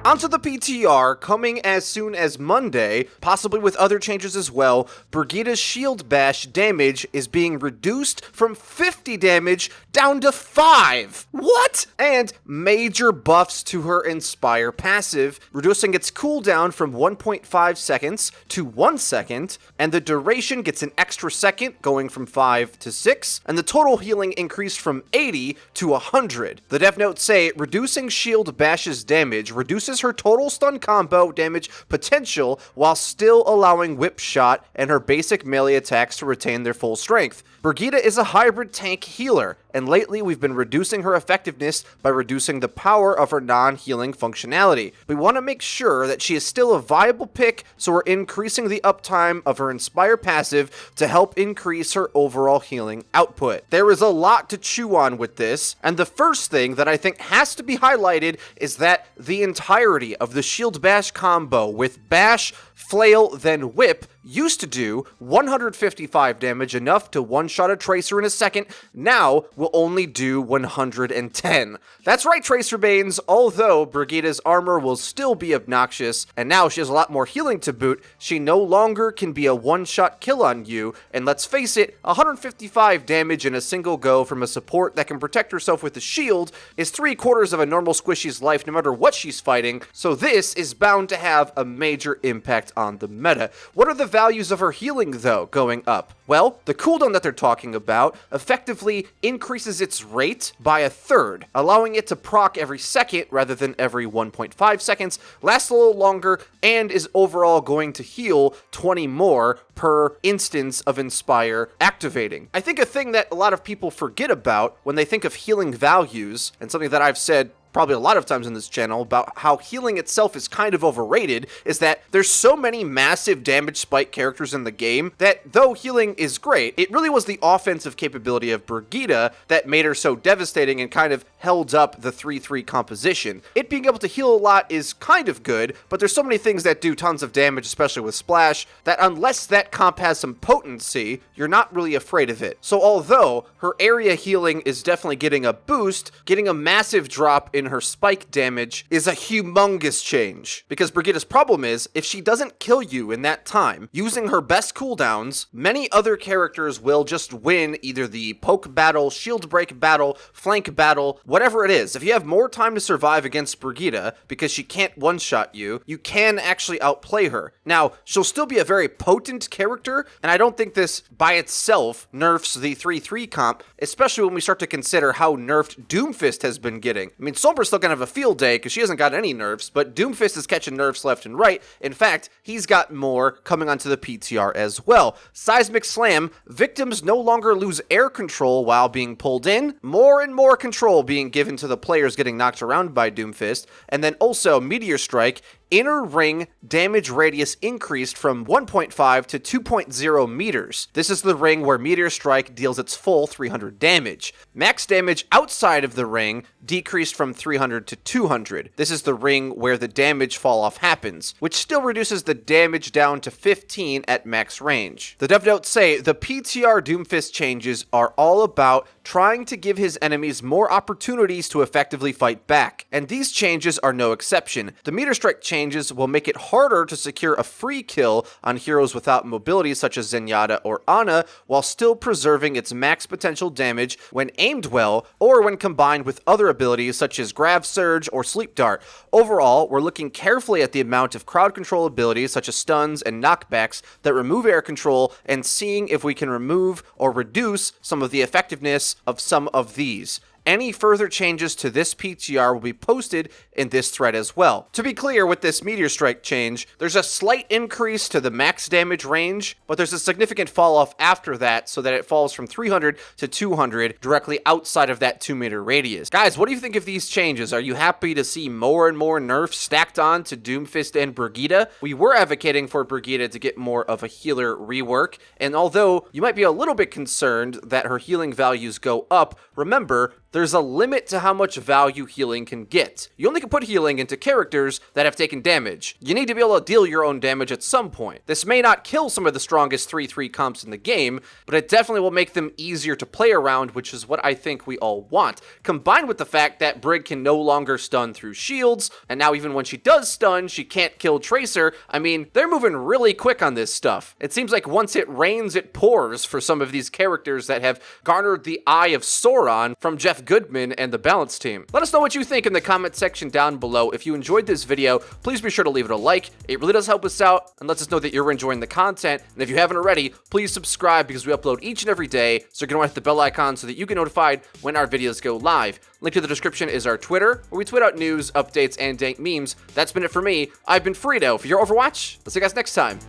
Onto the PTR, coming as soon as Monday, possibly with other changes as well, Brigitte's shield bash damage is being reduced from 50 damage down to 5. What? And major buffs to her Inspire passive, reducing its cooldown from 1.5 seconds to 1 second, and the duration gets an extra second, going from 5 to 6, and the total healing increased from 80 to 100. The dev notes say reducing shield bash's damage reduces her total stun combo damage potential while still allowing whip shot and her basic melee attacks to retain their full strength. Brigitte is a hybrid tank healer, and lately we've been reducing her effectiveness by reducing the power of her non-healing functionality. We want to make sure that she is still a viable pick, so we're increasing the uptime of her Inspire passive to help increase her overall healing output. There is a lot to chew on with this, and the first thing that I think has to be highlighted is that the entirety of the shield bash combo with bash, flail, then whip used to do 155 damage, enough to one-shot a Tracer in a second. Now will only do 110. That's right, Tracer Banes, although Brigitte's armor will still be obnoxious, and now she has a lot more healing to boot, she no longer can be a one-shot kill on you, and let's face it, 155 damage in a single go from a support that can protect herself with a shield is 3/4 of a normal squishy's life no matter what she's fighting, so this is bound to have a major impact on the meta. What are the values of her healing, though, going up? Well, the cooldown that they're talking about effectively increases its rate by 1/3, allowing it to proc every second rather than every 1.5 seconds, lasts a little longer, and is overall going to heal 20 more per instance of Inspire activating. I think a thing that a lot of people forget about when they think of healing values, and something that I've said probably a lot of times in this channel about how healing itself is kind of overrated, is that there's so many massive damage spike characters in the game that though healing is great, it really was the offensive capability of Brigitte that made her so devastating and kind of held up the 3-3 composition. It being able to heal a lot is kind of good, but there's so many things that do tons of damage, especially with Splash, that unless that comp has some potency, you're not really afraid of it. So although her area healing is definitely getting a boost, getting a massive drop in her spike damage is a humongous change, because Brigitte's problem is, if she doesn't kill you in that time, using her best cooldowns, many other characters will just win either the poke battle, shield break battle, flank battle, whatever it is. If you have more time to survive against Brigitte, because she can't one-shot you, you can actually outplay her. Now, she'll still be a very potent character, and I don't think this by itself nerfs the 3-3 comp, especially when we start to consider how nerfed Doomfist has been getting. I mean, Sombra's still gonna have a field day because she hasn't got any nerfs, but Doomfist is catching nerfs left and right. In fact, he's got more coming onto the PTR as well. Seismic Slam, victims no longer lose air control while being pulled in, more and more control being given to the players getting knocked around by Doomfist, and then also Meteor Strike, inner ring damage radius increased from 1.5 to 2.0 meters. This is the ring where Meteor Strike deals its full 300 damage. Max damage outside of the ring decreased from 300 to 200. This is the ring where the damage fall off happens, which still reduces the damage down to 15 at max range. The dev notes say the PTR Doomfist changes are all about trying to give his enemies more opportunities to effectively fight back, and these changes are no exception. The Meteor Strike changes will make it harder to secure a free kill on heroes without mobility such as Zenyatta or Ana, while still preserving its max potential damage when aimed well, or when combined with other abilities such as Grav Surge or Sleep Dart. Overall, we're looking carefully at the amount of crowd control abilities such as stuns and knockbacks that remove air control, and seeing if we can remove or reduce some of the effectiveness of some of these. Any further changes to this PTR will be posted in this thread as well. To be clear, with this Meteor Strike change, there's a slight increase to the max damage range, but there's a significant fall off after that so that it falls from 300 to 200 directly outside of that 2-meter radius. Guys, what do you think of these changes? Are you happy to see more and more nerfs stacked on to Doomfist and Brigitte? We were advocating for Brigitte to get more of a healer rework, and although you might be a little bit concerned that her healing values go up, remember, there's a limit to how much value healing can get. You only can put healing into characters that have taken damage. You need to be able to deal your own damage at some point. This may not kill some of the strongest 3/3 comps in the game, but it definitely will make them easier to play around, which is what I think we all want. Combined with the fact that Brig can no longer stun through shields, and now even when she does stun, she can't kill Tracer. I mean, they're moving really quick on this stuff. It seems like once it rains, it pours for some of these characters that have garnered the eye of Sauron from Jeff Goodman and the Balance team. Let us know what you think in the comment section down below. If you enjoyed this video, please be sure to leave it a like. It really does help us out and lets us know that you're enjoying the content. And if you haven't already, please subscribe because we upload each and every day. So you're going to want to hit the bell icon so that you get notified when our videos go live. Link to the description is our Twitter, where we tweet out news, updates, and dank memes. That's been it for me. I've been FREEDO for your Overwatch. I'll see you guys next time.